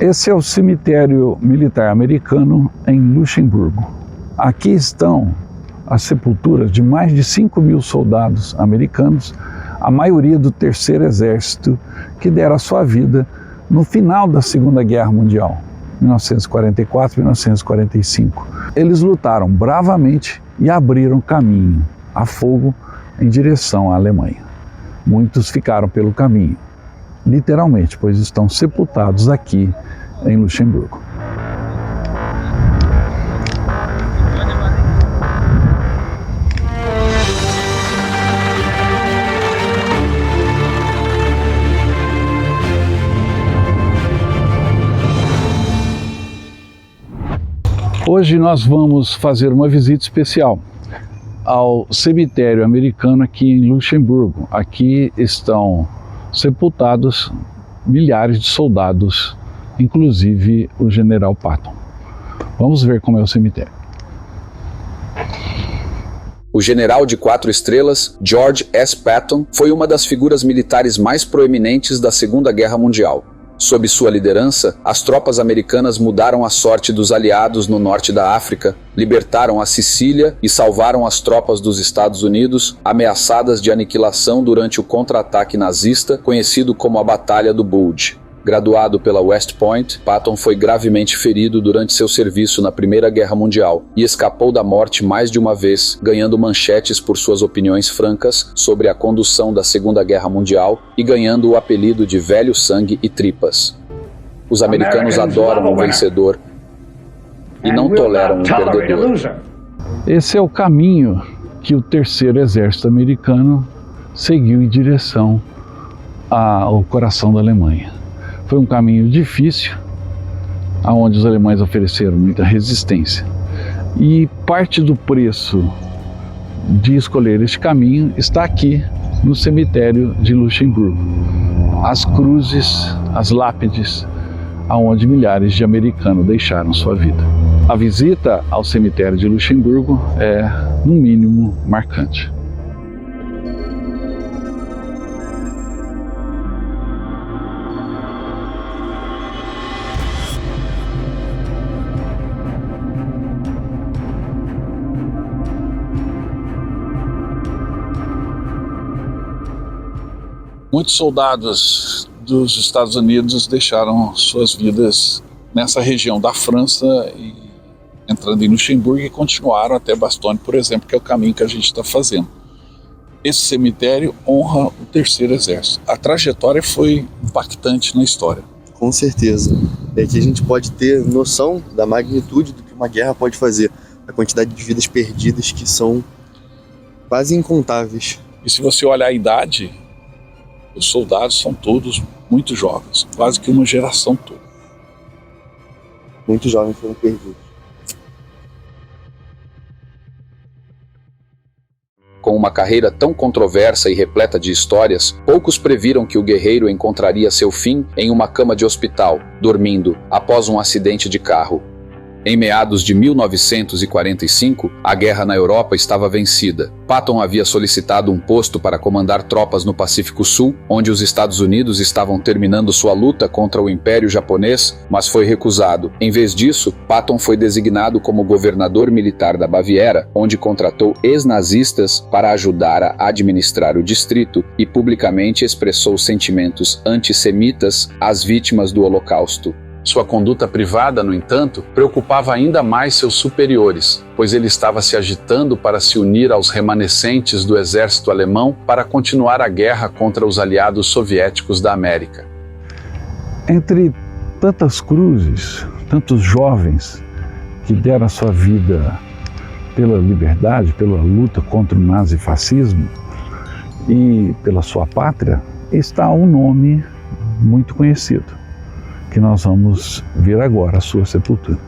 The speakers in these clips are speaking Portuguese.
Esse é o cemitério militar americano em Luxemburgo. Aqui estão as sepulturas de mais de 5.000 soldados americanos, a maioria do Terceiro Exército, que deram a sua vida no final da Segunda Guerra Mundial, 1944 e 1945. Eles lutaram bravamente e abriram caminho a fogo em direção à Alemanha. Muitos ficaram pelo caminho, literalmente, pois estão sepultados aqui em Luxemburgo. Hoje nós vamos fazer uma visita especial ao cemitério americano aqui em Luxemburgo. Aqui estão sepultados milhares de soldados, inclusive o general Patton. Vamos ver como é o cemitério. O general de 4 estrelas, George S. Patton, foi uma das figuras militares mais proeminentes da Segunda Guerra Mundial. Sob sua liderança, as tropas americanas mudaram a sorte dos aliados no norte da África, libertaram a Sicília e salvaram as tropas dos Estados Unidos, ameaçadas de aniquilação durante o contra-ataque nazista, conhecido como a Batalha do Bulge. Graduado pela West Point, Patton foi gravemente ferido durante seu serviço na Primeira Guerra Mundial e escapou da morte mais de uma vez, ganhando manchetes por suas opiniões francas sobre a condução da Segunda Guerra Mundial e ganhando o apelido de Velho Sangue e Tripas. Os americanos adoram um vencedor e não toleram um perdedor. Esse é o caminho que o Terceiro Exército Americano seguiu em direção ao coração da Alemanha. Foi um caminho difícil, onde os alemães ofereceram muita resistência. E parte do preço de escolher este caminho está aqui no cemitério de Luxemburgo. As cruzes, as lápides, onde milhares de americanos deixaram sua vida. A visita ao cemitério de Luxemburgo é, no mínimo, marcante. Muitos soldados dos Estados Unidos deixaram suas vidas nessa região da França, e entrando em Luxemburgo, e continuaram até Bastogne, por exemplo, que é o caminho que a gente está fazendo. Esse cemitério honra o Terceiro Exército. A trajetória foi impactante na história. Com certeza. É que a gente pode ter noção da magnitude do que uma guerra pode fazer, a quantidade de vidas perdidas que são quase incontáveis. E se você olhar a idade, os soldados são todos muito jovens, quase que uma geração toda. Muitos jovens foram perdidos. Com uma carreira tão controversa e repleta de histórias, poucos previram que o guerreiro encontraria seu fim em uma cama de hospital, dormindo, após um acidente de carro. Em meados de 1945, a guerra na Europa estava vencida. Patton havia solicitado um posto para comandar tropas no Pacífico Sul, onde os Estados Unidos estavam terminando sua luta contra o Império Japonês, mas foi recusado. Em vez disso, Patton foi designado como governador militar da Baviera, onde contratou ex-nazistas para ajudar a administrar o distrito e publicamente expressou sentimentos antissemitas às vítimas do Holocausto. Sua conduta privada, no entanto, preocupava ainda mais seus superiores, pois ele estava se agitando para se unir aos remanescentes do exército alemão para continuar a guerra contra os aliados soviéticos da América. Entre tantas cruzes, tantos jovens que deram a sua vida pela liberdade, pela luta contra o nazifascismo e pela sua pátria, está um nome muito conhecido, que nós vamos ver agora, a sua sepultura.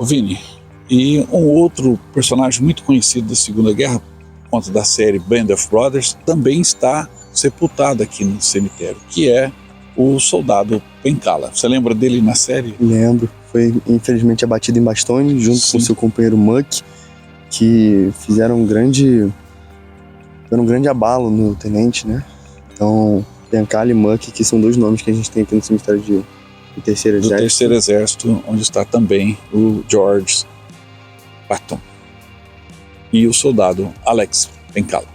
Vini, e um outro personagem muito conhecido da Segunda Guerra, por conta da série Band of Brothers, também está sepultado aqui no cemitério, que é o soldado Pencala. Você lembra dele na série? Lembro. Foi infelizmente abatido em Bastogne, junto com seu companheiro Muck, que fizeram um grande abalo no tenente, né? Então, Pencala e Muck, que são dois nomes que a gente tem aqui no cemitério do Terceiro Exército. Do Terceiro Exército, onde está também o George Patton e o soldado Alex Pencala.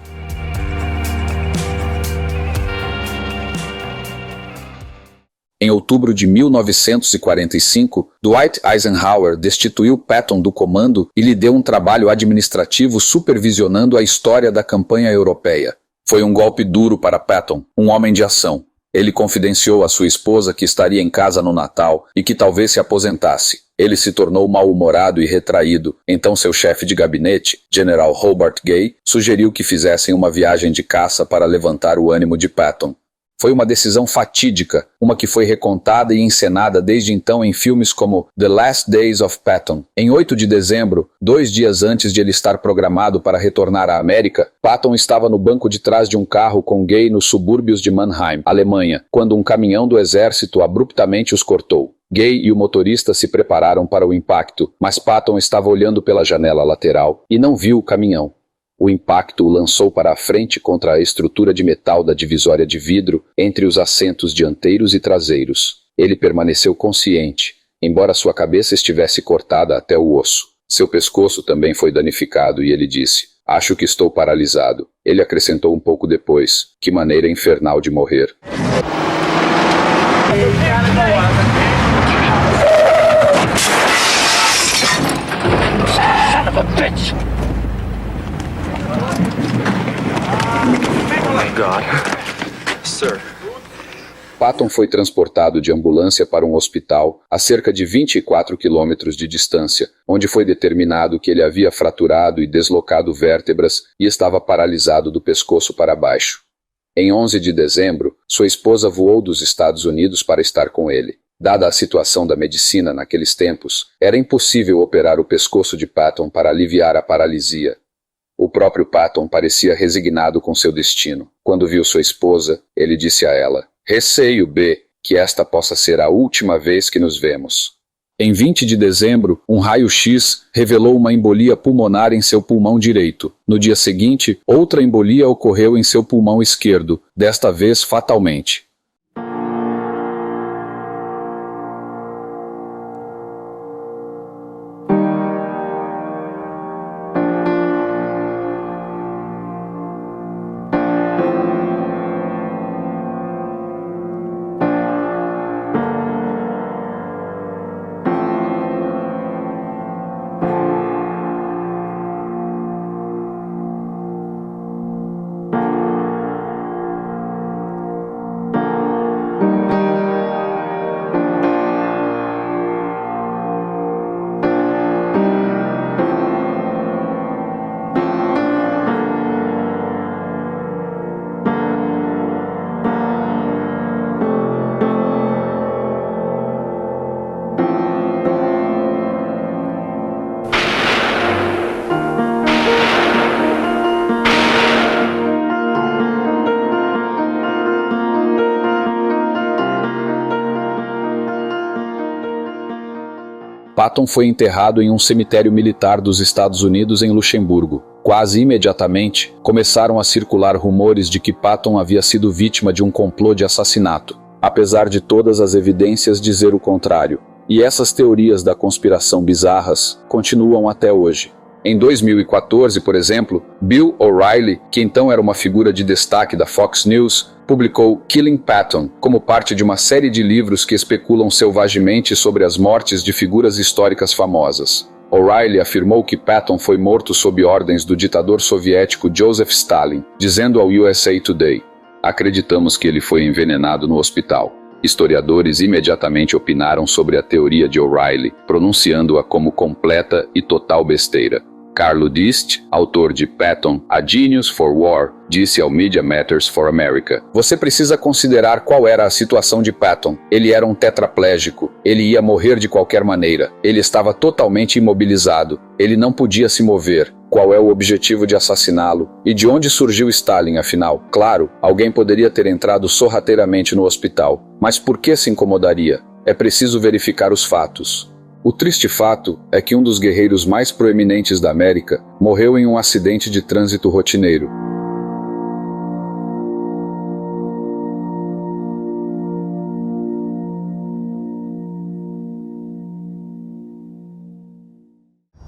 Em outubro de 1945, Dwight Eisenhower destituiu Patton do comando e lhe deu um trabalho administrativo supervisionando a história da campanha europeia. Foi um golpe duro para Patton, um homem de ação. Ele confidenciou à sua esposa que estaria em casa no Natal e que talvez se aposentasse. Ele se tornou mal-humorado e retraído, então seu chefe de gabinete, General Hobart Gay, sugeriu que fizessem uma viagem de caça para levantar o ânimo de Patton. Foi uma decisão fatídica, uma que foi recontada e encenada desde então em filmes como The Last Days of Patton. Em 8 de dezembro, 2 dias antes de ele estar programado para retornar à América, Patton estava no banco de trás de um carro com Gay nos subúrbios de Mannheim, Alemanha, quando um caminhão do exército abruptamente os cortou. Gay e o motorista se prepararam para o impacto, mas Patton estava olhando pela janela lateral e não viu o caminhão. O impacto o lançou para a frente contra a estrutura de metal da divisória de vidro entre os assentos dianteiros e traseiros. Ele permaneceu consciente, embora sua cabeça estivesse cortada até o osso. Seu pescoço também foi danificado e ele disse: "Acho que estou paralisado." Ele acrescentou um pouco depois: "Que maneira infernal de morrer." Son of a bitch! Oh my God. Sir. Patton foi transportado de ambulância para um hospital a cerca de 24 quilômetros de distância, onde foi determinado que ele havia fraturado e deslocado vértebras e estava paralisado do pescoço para baixo. Em 11 de dezembro, sua esposa voou dos Estados Unidos para estar com ele. Dada a situação da medicina naqueles tempos, era impossível operar o pescoço de Patton para aliviar a paralisia. O próprio Patton parecia resignado com seu destino. Quando viu sua esposa, ele disse a ela: "Receio, B, que esta possa ser a última vez que nos vemos." Em 20 de dezembro, um raio-x revelou uma embolia pulmonar em seu pulmão direito. No dia seguinte, outra embolia ocorreu em seu pulmão esquerdo, desta vez fatalmente. Patton foi enterrado em um cemitério militar dos Estados Unidos em Luxemburgo. Quase imediatamente, começaram a circular rumores de que Patton havia sido vítima de um complô de assassinato, apesar de todas as evidências dizer o contrário. E essas teorias da conspiração bizarras continuam até hoje. Em 2014, por exemplo, Bill O'Reilly, que então era uma figura de destaque da Fox News, publicou Killing Patton como parte de uma série de livros que especulam selvagemente sobre as mortes de figuras históricas famosas. O'Reilly afirmou que Patton foi morto sob ordens do ditador soviético Joseph Stalin, dizendo ao USA Today: "Acreditamos que ele foi envenenado no hospital." Historiadores imediatamente opinaram sobre a teoria de O'Reilly, pronunciando-a como completa e total besteira. Carlo Dist, autor de Patton, A Genius for War, disse ao Media Matters for America: "Você precisa considerar qual era a situação de Patton. Ele era um tetraplégico. Ele ia morrer de qualquer maneira. Ele estava totalmente imobilizado. Ele não podia se mover. Qual é o objetivo de assassiná-lo? E de onde surgiu Stalin, afinal? Claro, alguém poderia ter entrado sorrateiramente no hospital. Mas por que se incomodaria? É preciso verificar os fatos." O triste fato é que um dos guerreiros mais proeminentes da América morreu em um acidente de trânsito rotineiro.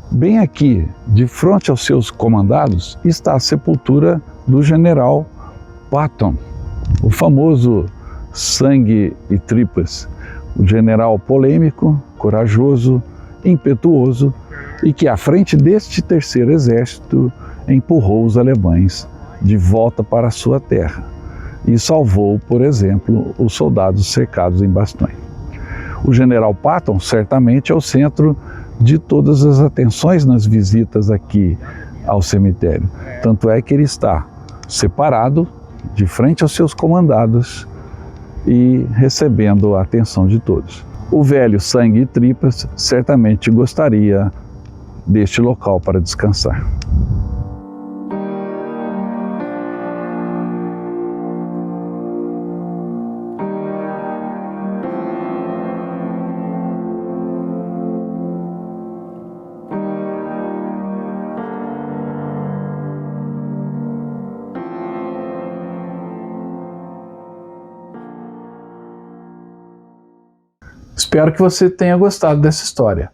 Bem aqui, de frente aos seus comandados, está a sepultura do general Patton, o famoso sangue e tripas, o general polêmico, corajoso, impetuoso e que à frente deste terceiro exército empurrou os alemães de volta para a sua terra e salvou, por exemplo, os soldados cercados em Bastogne. O general Patton certamente é o centro de todas as atenções nas visitas aqui ao cemitério. Tanto é que ele está separado, de frente aos seus comandados e recebendo a atenção de todos. O velho sangue e tripas certamente gostaria deste local para descansar. Espero que você tenha gostado dessa história.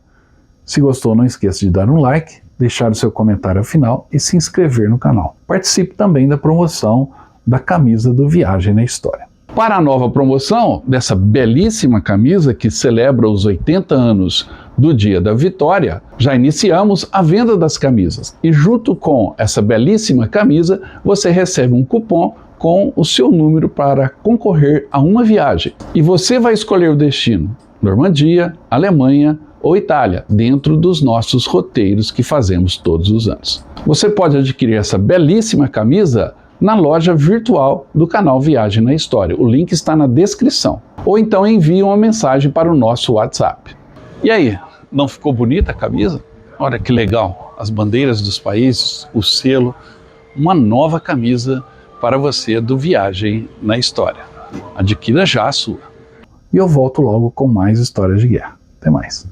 Se gostou, não esqueça de dar um like, deixar o seu comentário final e se inscrever no canal. Participe também da promoção da camisa do Viagem na História. Para a nova promoção dessa belíssima camisa que celebra os 80 anos do Dia da Vitória, já iniciamos a venda das camisas. E junto com essa belíssima camisa, você recebe um cupom com o seu número para concorrer a uma viagem. E você vai escolher o destino: Normandia, Alemanha ou Itália, dentro dos nossos roteiros que fazemos todos os anos. Você pode adquirir essa belíssima camisa na loja virtual do canal Viagem na História. O link está na descrição. Ou então envie uma mensagem para o nosso WhatsApp. E aí, não ficou bonita a camisa? Olha que legal, as bandeiras dos países, o selo, uma nova camisa para você do Viagem na História. Adquira já a sua. E eu volto logo com mais histórias de guerra. Até mais.